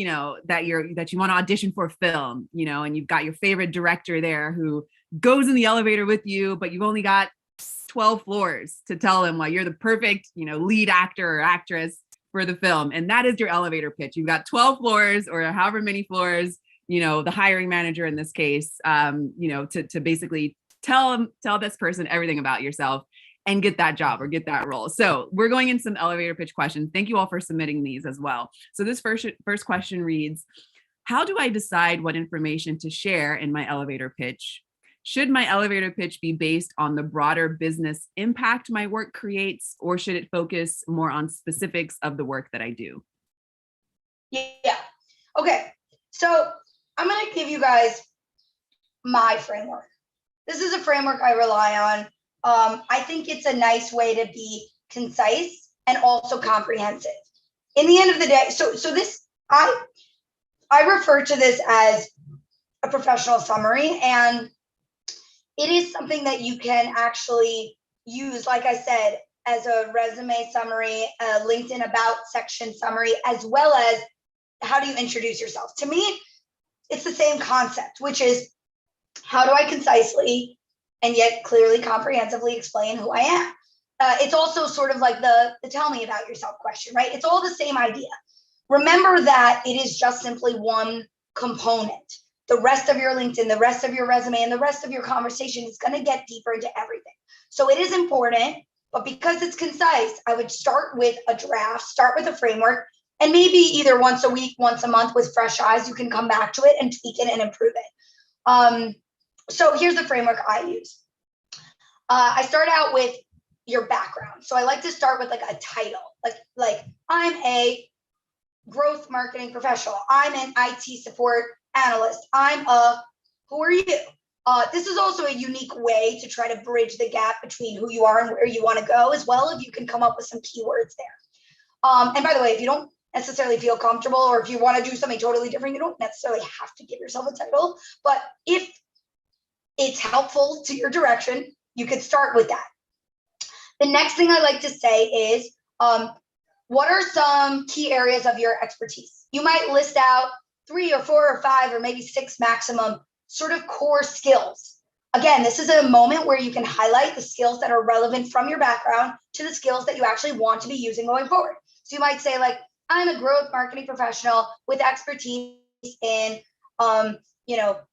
that you want to audition for a film, and you've got your favorite director there who goes in the elevator with you, but you've only got 12 floors to tell them why you're the perfect, lead actor or actress for the film. And that is your elevator pitch. You've got 12 floors or however many floors, the hiring manager in this case, to basically tell this person everything about yourself and get that job or get that role. So we're going in some elevator pitch questions. Thank you all for submitting these as well. So this first question reads, how do I decide what information to share in my elevator pitch? Should my elevator pitch be based on the broader business impact my work creates, or should it focus more on specifics of the work that I do? Yeah. Okay. So I'm going to give you guys my framework. This is a framework I rely on. I think it's a nice way to be concise and also comprehensive. In the end of the day, so this, I refer to this as a professional summary, and it is something that you can actually use, like I said, as a resume summary, a LinkedIn about section summary, as well as how do you introduce yourself. To me, it's the same concept, which is how do I concisely and yet clearly comprehensively explain who I am. It's also sort of like the tell me about yourself question, right? It's all the same idea. Remember that it is just simply one component. The rest of your LinkedIn, the rest of your resume, and the rest of your conversation is going to get deeper into everything. So it is important, but because it's concise, I would start with a draft, start with a framework, and maybe either once a week, once a month with fresh eyes, you can come back to it and tweak it and improve it. So here's the framework I use. I start out with your background. So I like to start with like a title, like I'm a growth marketing professional. I'm an IT support analyst. Who are you? This is also a unique way to try to bridge the gap between who you are and where you want to go as well, if you can come up with some keywords there. And by the way, if you don't necessarily feel comfortable, or if you want to do something totally different, you don't necessarily have to give yourself a title, but if it's helpful to your direction, you could start with that. The next thing I like to say is, what are some key areas of your expertise? You might list out 3 or 4 or 5 or maybe 6 maximum sort of core skills. Again, this is a moment where you can highlight the skills that are relevant from your background to the skills that you actually want to be using going forward. So you might say, like, I'm a growth marketing professional with expertise in,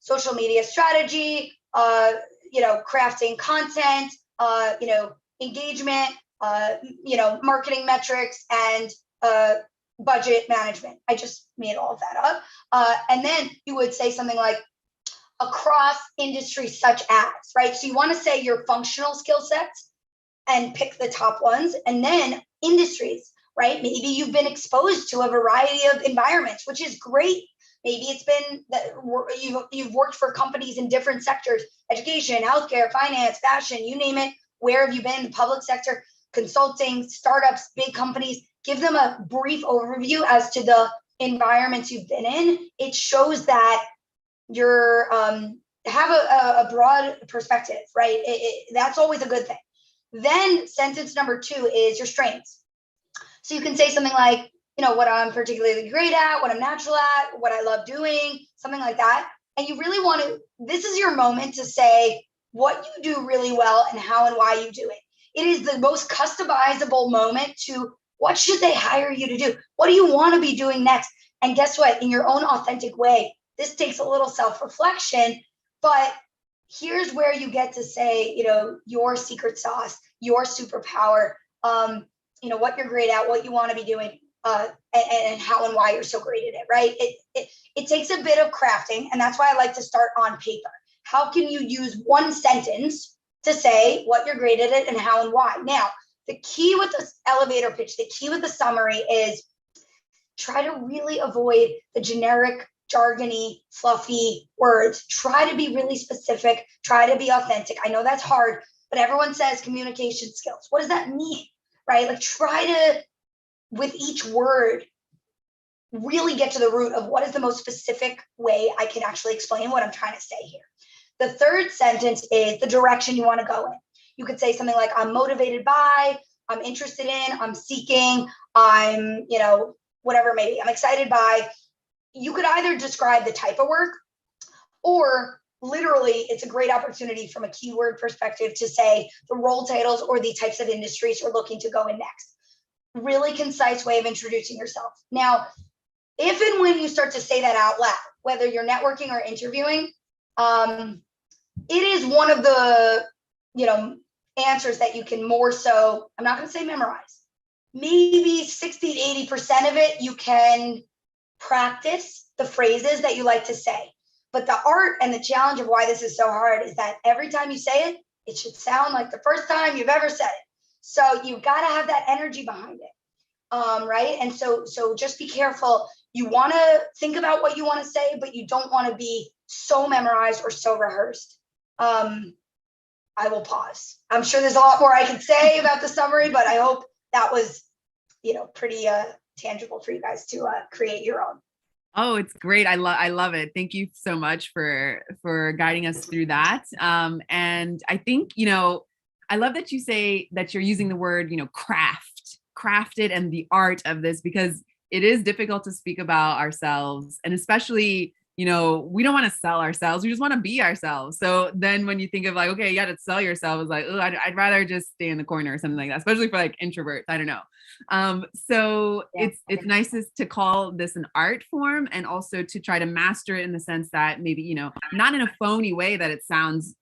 social media strategy, crafting content, engagement, marketing metrics, and budget management. I just made all of that up. And then you would say something like across industries such as, right? So you want to say your functional skill sets and pick the top ones, and then industries, right? Maybe you've been exposed to a variety of environments, which is great. Maybe it's been that you've worked for companies in different sectors: education, healthcare, finance, fashion, you name it. Where have you been? The public sector, consulting, startups, big companies. Give them a brief overview as to the environments you've been in. It shows that you're have a broad perspective, right? That's always a good thing. Then sentence number 2 is your strengths. So you can say something like, what I'm particularly great at, what I'm natural at, what I love doing, something like that. And you really want to, this is your moment to say what you do really well and how and why you do it. It is the most customizable moment to what should they hire you to do? What do you want to be doing next? And guess what? In your own authentic way, this takes a little self-reflection, but here's where you get to say, your secret sauce, your superpower, what you're great at, what you want to be doing, and how and why you're so great at it, right? It takes a bit of crafting, and that's why I like to start on paper. How can you use one sentence to say what you're great at it and how and why? Now, the key with the elevator pitch, the key with the summary is try to really avoid the generic, jargony, fluffy words. Try to be really specific. Try to be authentic. I know that's hard, but everyone says communication skills. What does that mean, right? Like try to, with each word, really get to the root of what is the most specific way I can actually explain what I'm trying to say here. The third sentence is the direction you want to go in. You could say something like, I'm motivated by, I'm interested in, I'm seeking, I'm, whatever it may be, I'm excited by. You could either describe the type of work, or literally it's a great opportunity from a keyword perspective to say the role titles or the types of industries you're looking to go in next. Really concise way of introducing yourself. Now, if and when you start to say that out loud, whether you're networking or interviewing, it is one of the, answers that you can more so, I'm not going to say memorize, maybe 60 to 80% of it, you can practice the phrases that you like to say. But the art and the challenge of why this is so hard is that every time you say it, it should sound like the first time you've ever said it. So you've got to have that energy behind it, right? And so just be careful. You want to think about what you want to say, but you don't want to be so memorized or so rehearsed. I will pause. I'm sure there's a lot more I could say about the summary, but I hope that was, pretty tangible for you guys to create your own. Oh, it's great. I love it. Thank you so much for guiding us through that. And I think, I love that you say that you're using the word, crafted and the art of this, because it is difficult to speak about ourselves, and especially, we don't want to sell ourselves. We just want to be ourselves. So then when you think of like, okay, you got to sell yourself, it's like, oh, I'd rather just stay in the corner or something like that, especially for like introverts. I don't know. So yeah, it's nice to call this an art form, and also to try to master it in the sense that maybe, not in a phony way that it sounds,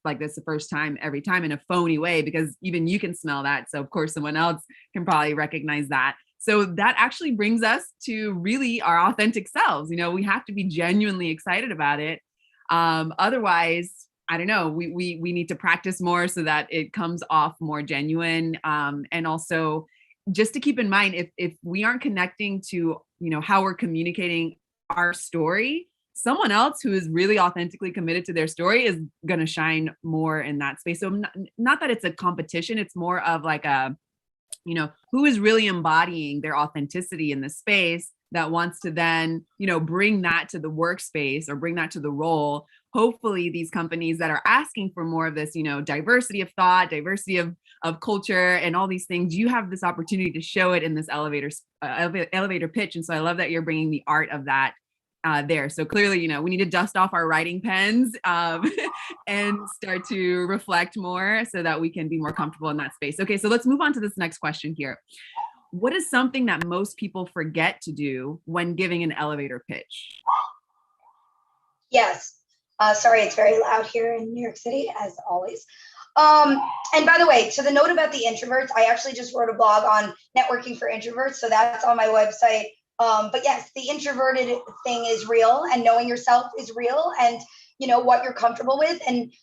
like this the first time, every time in a phony way, because even you can smell that. So of course someone else can probably recognize that. So that actually brings us to really our authentic selves. We have to be genuinely excited about it. Otherwise, I don't know, we need to practice more so that it comes off more genuine. And also just to keep in mind, if we aren't connecting to, how we're communicating our story, someone else who is really authentically committed to their story is going to shine more in that space. So not that it's a competition, it's more of like a, who is really embodying their authenticity in the space that wants to then, bring that to the workspace or bring that to the role. Hopefully these companies that are asking for more of this, diversity of thought, diversity of culture and all these things, you have this opportunity to show it in this elevator pitch. And so I love that you're bringing the art of that there. So clearly, we need to dust off our writing pens and start to reflect more so that we can be more comfortable in that space. Okay, so let's move on to this next question here. What is something that most people forget to do when giving an elevator pitch? Yes. Sorry, it's very loud here in New York City, as always. And by the way, to the note about the introverts, I actually just wrote a blog on networking for introverts. So that's on my website. But yes, the introverted thing is real, and knowing yourself is real, and what you're comfortable with, and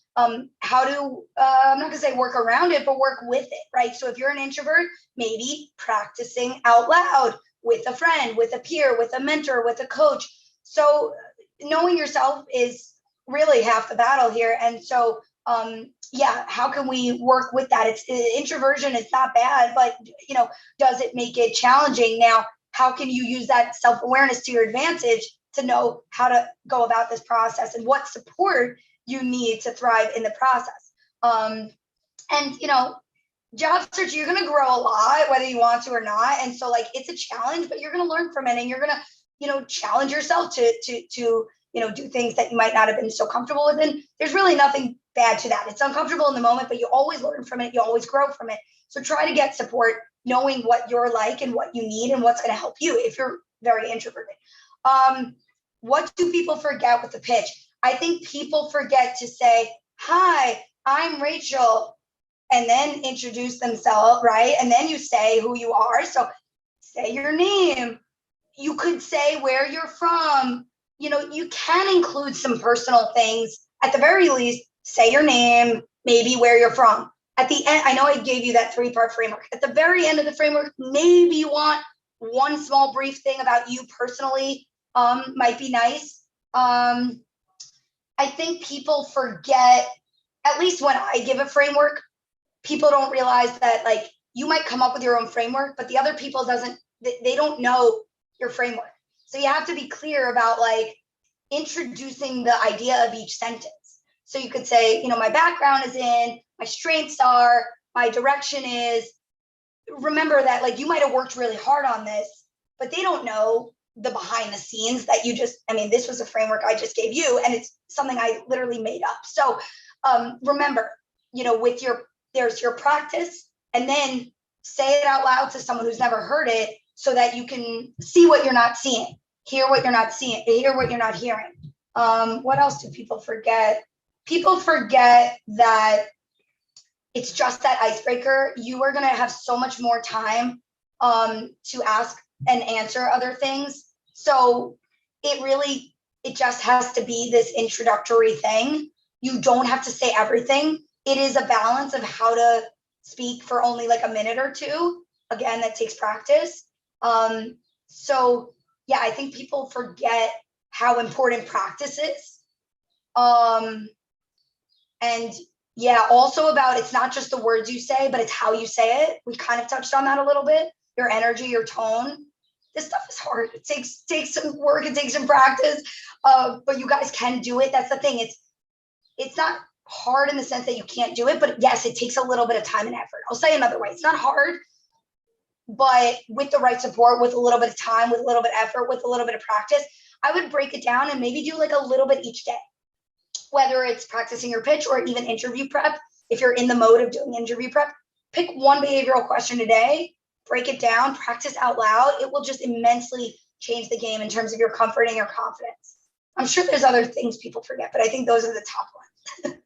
how to, I'm not gonna say work around it, but work with it, right? So if you're an introvert, maybe practicing out loud with a friend, with a peer, with a mentor, with a coach. So knowing yourself is really half the battle here. And so, yeah, how can we work with that? It's introversion is not bad, but does it make it challenging? Now, how can you use that self-awareness to your advantage to know how to go about this process and what support you need to thrive in the process? And job search, you're going to grow a lot, whether you want to or not. And so like, it's a challenge, but you're going to learn from it, and you're going to, challenge yourself to, do things that you might not have been so comfortable with. And there's really nothing bad to that. It's uncomfortable in the moment, but you always learn from it. You always grow from it. So try to get support, knowing what you're like and what you need and what's going to help you if you're very introverted. What do people forget with the pitch? I think people forget to say, hi, I'm Rachel, and then introduce themselves, right? And then you say who you are. So say your name. You could say where you're from. You can include some personal things. At the very least, say your name, maybe where you're from. At the end, I know I gave you that 3-part framework. At the very end of the framework, maybe you want one small brief thing about you personally, might be nice. I think people forget, at least when I give a framework, people don't realize that like you might come up with your own framework, but the other people they don't know your framework. So you have to be clear about like introducing the idea of each sentence. So you could say, my background is in, my strengths are, my direction is. Remember that like you might have worked really hard on this, but they don't know the behind the scenes that this was a framework I just gave you, and it's something I literally made up. So remember, there's your practice, and then say it out loud to someone who's never heard it, so that you can see what you're not seeing, hear what you're not seeing, hear what you're not hearing. What else do people forget? People forget that it's just that icebreaker. You are going to have so much more time to ask and answer other things. So it just has to be this introductory thing. You don't have to say everything. It is a balance of how to speak for only like a minute or two. Again, that takes practice. So yeah, I think people forget how important practice is. And yeah, also about, it's not just the words you say, but it's how you say it. We kind of touched on that a little bit. Your energy, your tone. This stuff is hard. It takes some work. It takes some practice. But you guys can do it. That's the thing. It's not hard in the sense that you can't do it, but yes, it takes a little bit of time and effort. I'll say another way. It's not hard, but with the right support, with a little bit of time, with a little bit of effort, with a little bit of practice, I would break it down and maybe do like a little bit each day, whether it's practicing your pitch or even interview prep. If you're in the mode of doing interview prep, pick one behavioral question a day, break it down, practice out loud. It will just immensely change the game in terms of your comfort and your confidence. I'm sure there's other things people forget, but I think those are the top ones.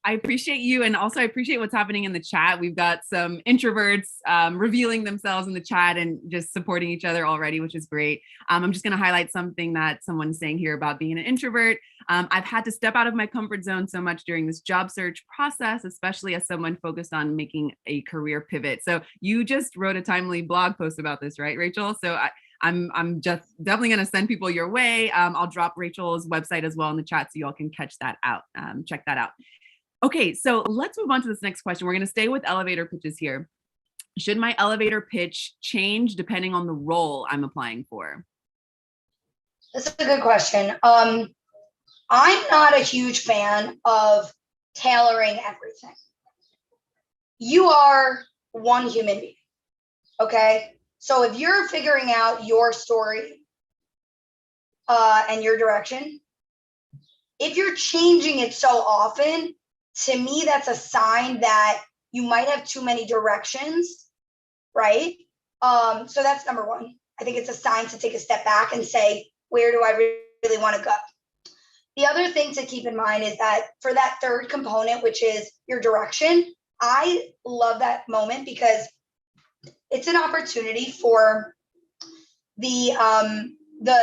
I appreciate you. And also I appreciate what's happening in the chat. We've got some introverts revealing themselves in the chat and just supporting each other already, which is great. I'm just going to highlight something that someone's saying here about being an introvert. I've had to step out of my comfort zone so much during this job search process, especially as someone focused on making a career pivot. So you just wrote a timely blog post about this, right, Rachel? So I'm just definitely going to send people your way. I'll drop Rachel's website as well in the chat so you all can catch that out. Check that out. Okay, so let's move on to this next question. We're going to stay with elevator pitches here. Should my elevator pitch change depending on the role I'm applying for? That's a good question. I'm not a huge fan of tailoring everything. You are one human being, okay? So if you're figuring out your story and your direction, if you're changing it so often, to me, that's a sign that you might have too many directions, right? So that's number one. I think it's a sign to take a step back and say, where do I really want to go? The other thing to keep in mind is that for that third component, which is your direction, I love that moment because it's an opportunity for the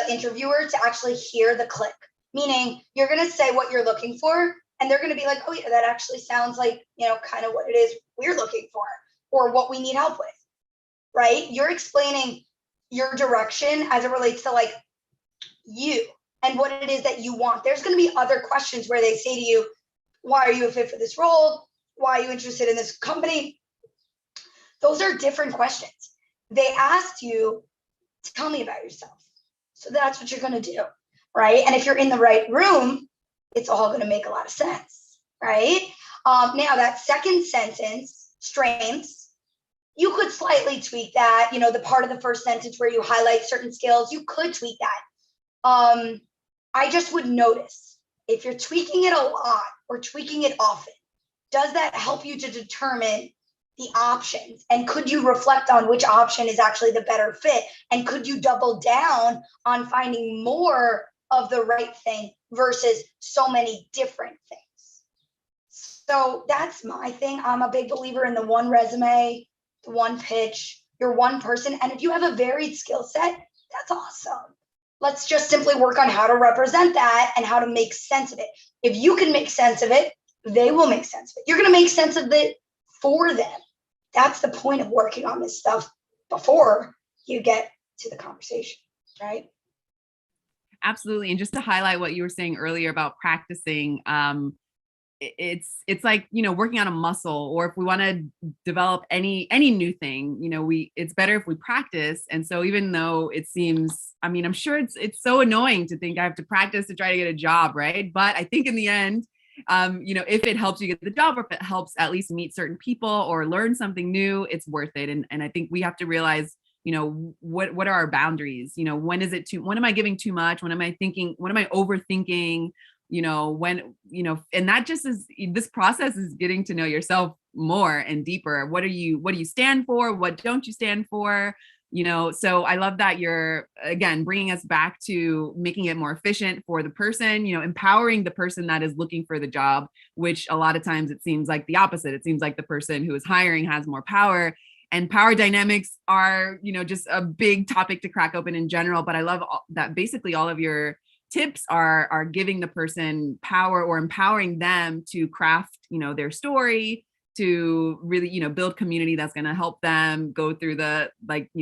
interviewer to actually hear the click. Meaning you're going to say what you're looking for, and they're going to be like, oh yeah, that actually sounds like, kind of what it is we're looking for or what we need help with, right? You're explaining your direction as it relates to like you and what it is that you want. There's going to be other questions where they say to you, why are you a fit for this role? Why are you interested in this company? Those are different questions. They asked you to tell me about yourself. So that's what you're going to do, right? And if you're in the right room, it's all going to make a lot of sense, right? Now that second sentence, strengths. You could slightly tweak that, the part of the first sentence where you highlight certain skills, you could tweak that. I just would notice if you're tweaking it a lot or tweaking it often, does that help you to determine the options? And could you reflect on which option is actually the better fit? And could you double down on finding more of the right thing versus so many different things? So that's my thing. I'm a big believer in the one resume, the one pitch, your one person. And if you have a varied skill set, that's awesome. Let's just simply work on how to represent that and how to make sense of it. If you can make sense of it, they will make sense of it. You're going to make sense of it for them. That's the point of working on this stuff before you get to the conversation, right? Absolutely. And just to highlight what you were saying earlier about practicing, it's like, working on a muscle, or if we want to develop any new thing, it's better if we practice. And so even though it seems, I'm sure it's so annoying to think I have to practice to try to get a job, right? But I think in the end, if it helps you get the job, or if it helps at least meet certain people or learn something new, it's worth it. And I think we have to realize, what are our boundaries? When am I giving too much? When am I thinking, when am I overthinking? And that just is, this process is getting to know yourself more and deeper. What do you stand for? What don't you stand for? So I love that you're, again, bringing us back to making it more efficient for the person, empowering the person that is looking for the job, which a lot of times it seems like the opposite. It seems like the person who is hiring has more power, and power dynamics are, just a big topic to crack open in general. But I love that basically all of your tips are giving the person power, or empowering them to craft, their story, to really, build community that's going to help them go through the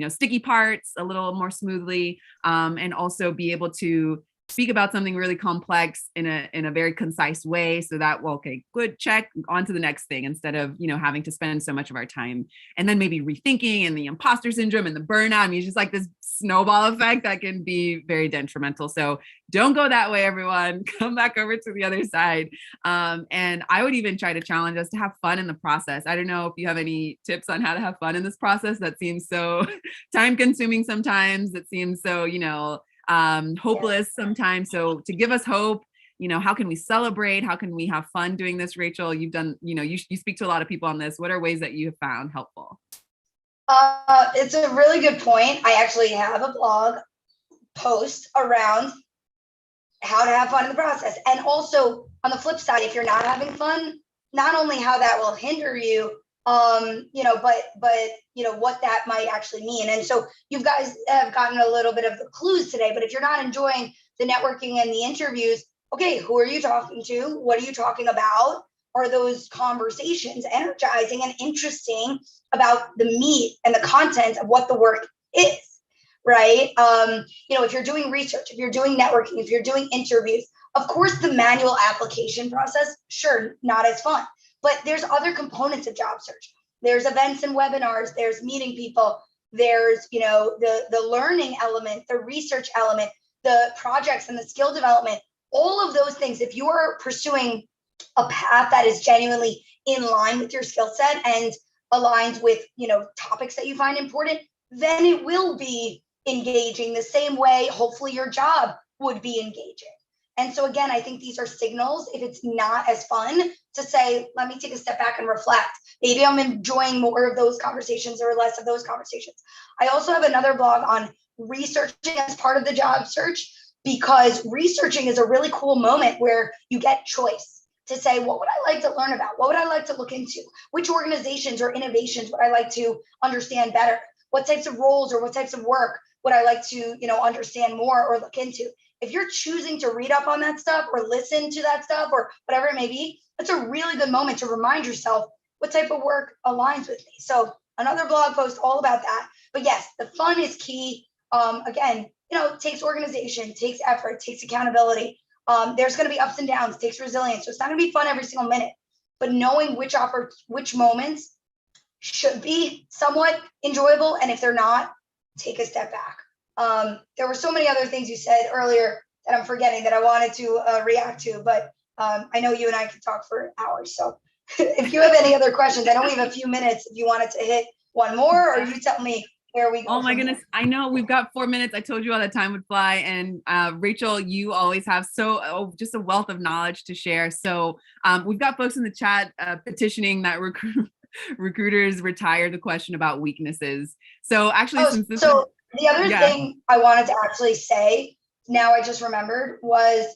sticky parts a little more smoothly, and also be able to speak about something really complex in a very concise way, so that, well, okay, good, check, on to the next thing, instead of, having to spend so much of our time and then maybe rethinking, and the imposter syndrome and the burnout. It's just like this snowball effect that can be very detrimental. So don't go that way, everyone. Come back over to the other side. And I would even try to challenge us to have fun in the process. I don't know if you have any tips on how to have fun in this process that seems so time consuming sometimes. It seems so, hopeless sometimes. So to give us hope, how can we celebrate? How can we have fun doing this? Rachel, you've done, you speak to a lot of people on this. What are ways that you have found helpful? It's a really good point. I actually have a blog post around how to have fun in the process. And also on the flip side, if you're not having fun, not only how that will hinder you, but what that might actually mean. And so you guys have gotten a little bit of the clues today, but if you're not enjoying the networking and the interviews, okay, who are you talking to? What are you talking about? Are those conversations energizing and interesting about the meat and the content of what the work is, right? If you're doing research, if you're doing networking, if you're doing interviews, of course, the manual application process, sure, not as fun, but there's other components of job search. There's events and webinars, there's meeting people, there's, the learning element, the research element, the projects and the skill development, all of those things. If you are pursuing a path that is genuinely in line with your skill set and aligned with, topics that you find important, then it will be engaging the same way, hopefully, your job would be engaging. And so again, I think these are signals, if it's not as fun, to say, let me take a step back and reflect. Maybe I'm enjoying more of those conversations or less of those conversations. I also have another blog on researching as part of the job search, because researching is a really cool moment where you get choice to say, what would I like to learn about? What would I like to look into? Which organizations or innovations would I like to understand better? What types of roles or what types of work would I like to, understand more or look into? If you're choosing to read up on that stuff or listen to that stuff or whatever it may be, it's a really good moment to remind yourself what type of work aligns with me. So another blog post all about that. But yes, the fun is key. Again, it takes organization, takes effort, takes accountability. There's going to be ups and downs, it takes resilience. So it's not going to be fun every single minute, but knowing which moments should be somewhat enjoyable. And if they're not, take a step back. There were so many other things you said earlier that I'm forgetting that I wanted to react to, but I know you and I could talk for hours. So if you have any other questions, I know we have a few minutes if you wanted to hit one more, or you tell me where we go. Oh my goodness. Here. I know we've got 4 minutes. I told you all the time would fly. And Rachel, you always have just a wealth of knowledge to share. So we've got folks in the chat petitioning that recruiters retire the question about weaknesses. So actually, the other thing I wanted to actually say, now I just remembered, was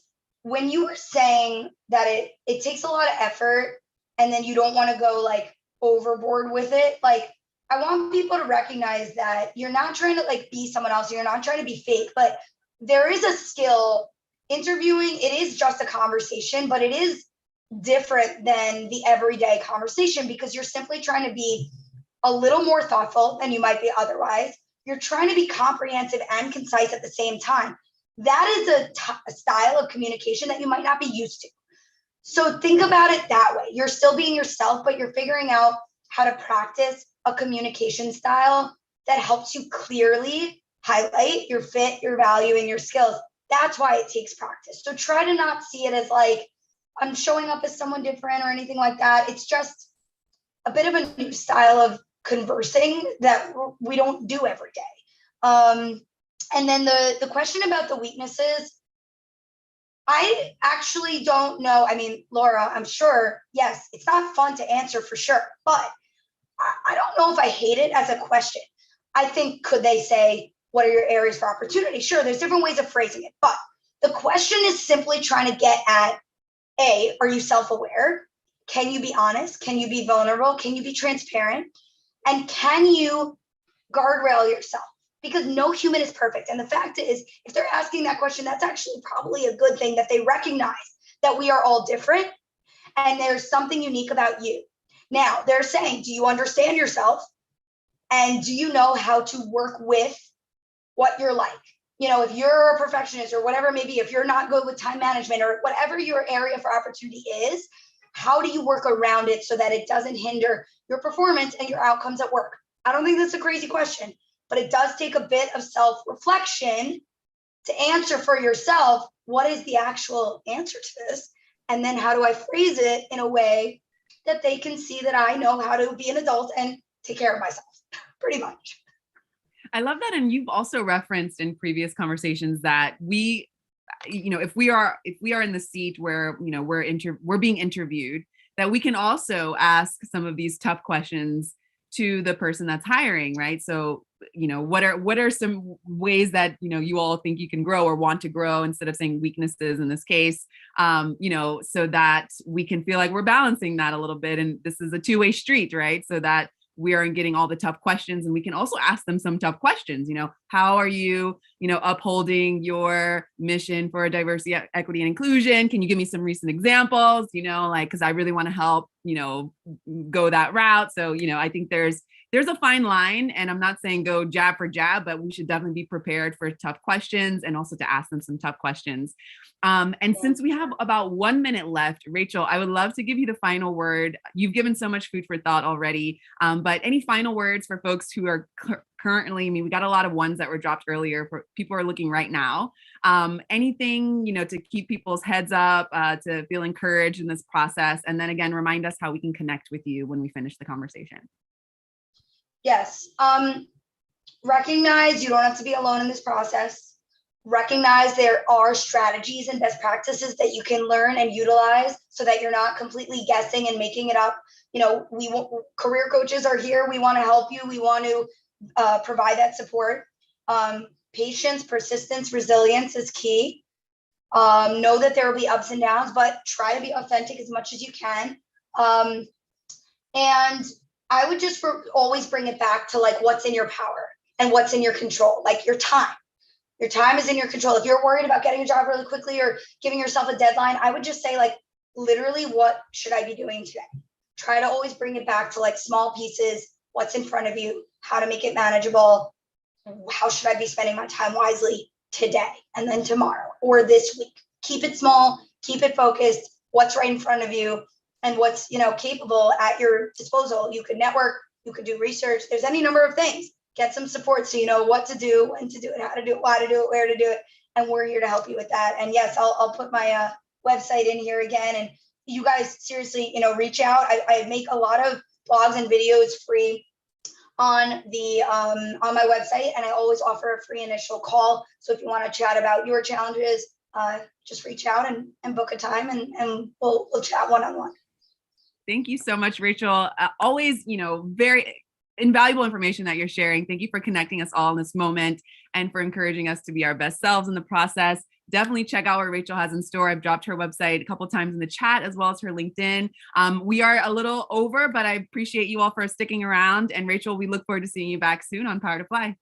when you were saying that it takes a lot of effort and then you don't want to go like overboard with it. Like, I want people to recognize that you're not trying to like be someone else. You're not trying to be fake, but there is a skill. Interviewing, it is just a conversation, but it is different than the everyday conversation because you're simply trying to be a little more thoughtful than you might be otherwise. You're trying to be comprehensive and concise at the same time. That is a style of communication that you might not be used to. So think about it that way. You're still being yourself, but you're figuring out how to practice a communication style that helps you clearly highlight your fit, your value, and your skills. That's why it takes practice. So try to not see it as like, I'm showing up as someone different or anything like that. It's just a bit of a new style of conversing that we don't do every day. And then the question about the weaknesses, I actually don't know. I mean, Laura, I'm sure, yes, it's not fun to answer for sure, but I don't know if I hate it as a question. I think, could they say, what are your areas for opportunity? Sure, there's different ways of phrasing it, but the question is simply trying to get at, A, are you self-aware? Can you be honest? Can you be vulnerable? Can you be transparent? And can you guardrail yourself? Because no human is perfect. And the fact is, if they're asking that question, that's actually probably a good thing that they recognize that we are all different and there's something unique about you. Now, they're saying, do you understand yourself? And do you know how to work with what you're like? You know, if you're a perfectionist or whatever it may be, if you're not good with time management or whatever your area for opportunity is, how do you work around it so that it doesn't hinder your performance and your outcomes at work? I don't think that's a crazy question, but it does take a bit of self-reflection to answer for yourself, what is the actual answer to this? And then how do I phrase it in a way that they can see that I know how to be an adult and take care of myself, pretty much. I love that. And you've also referenced in previous conversations that we, you know, if we are in the seat where, you know, we're being interviewed, that we can also ask some of these tough questions to the person that's hiring, right? So, you know, what are some ways that, you know, you all think you can grow or want to grow instead of saying weaknesses in this case, you know, so that we can feel like we're balancing that a little bit. And this is a two-way street, right? So that we aren't getting all the tough questions, and we can also ask them some tough questions. You know, how are you, you know, upholding your mission for diversity, equity, and inclusion? Can you give me some recent examples? You know, like, because I really want to help, you know, go that route. So, you know, I think there's a fine line, and I'm not saying go jab for jab, but we should definitely be prepared for tough questions and also to ask them some tough questions. And since we have about 1 minute left, Rachel, I would love to give you the final word. You've given so much food for thought already, but any final words for folks who are currently, I mean, we got a lot of ones that were dropped earlier, for people are looking right now. Anything, you know, to keep people's heads up, to feel encouraged in this process. And then again, remind us how we can connect with you when we finish the conversation. Yes. Recognize you don't have to be alone in this process. Recognize there are strategies and best practices that you can learn and utilize so that you're not completely guessing and making it up. You know, career coaches are here. We want to help you. We want to provide that support. Patience, persistence, resilience is key. Know that there will be ups and downs, but try to be authentic as much as you can. And I would just always bring it back to like what's in your power and what's in your control, like your time. Your time is in your control. If you're worried about getting a job really quickly or giving yourself a deadline, I would just say like, literally, what should I be doing today? Try to always bring it back to like small pieces, what's in front of you, how to make it manageable. How should I be spending my time wisely today and then tomorrow or this week? Keep it small, keep it focused, what's right in front of you and what's, you know, capable at your disposal. You could network, you could do research. There's any number of things. Get some support so you know what to do, when to do it, how to do it, why to do it, where to do it. And we're here to help you with that. And yes, I'll put my website in here again. And you guys seriously, reach out. I make a lot of blogs and videos free on the on my website, and I always offer a free initial call. So if you want to chat about your challenges, just reach out and book a time, and we'll chat one-on-one. Thank you so much, Rachel. Always, very invaluable information that you're sharing. Thank you for connecting us all in this moment and for encouraging us to be our best selves in the process. Definitely check out what Rachel has in store. I've dropped her website a couple times in the chat, as well as her LinkedIn. We are a little over, but I appreciate you all for sticking around. And Rachel, we look forward to seeing you back soon on Power to Fly.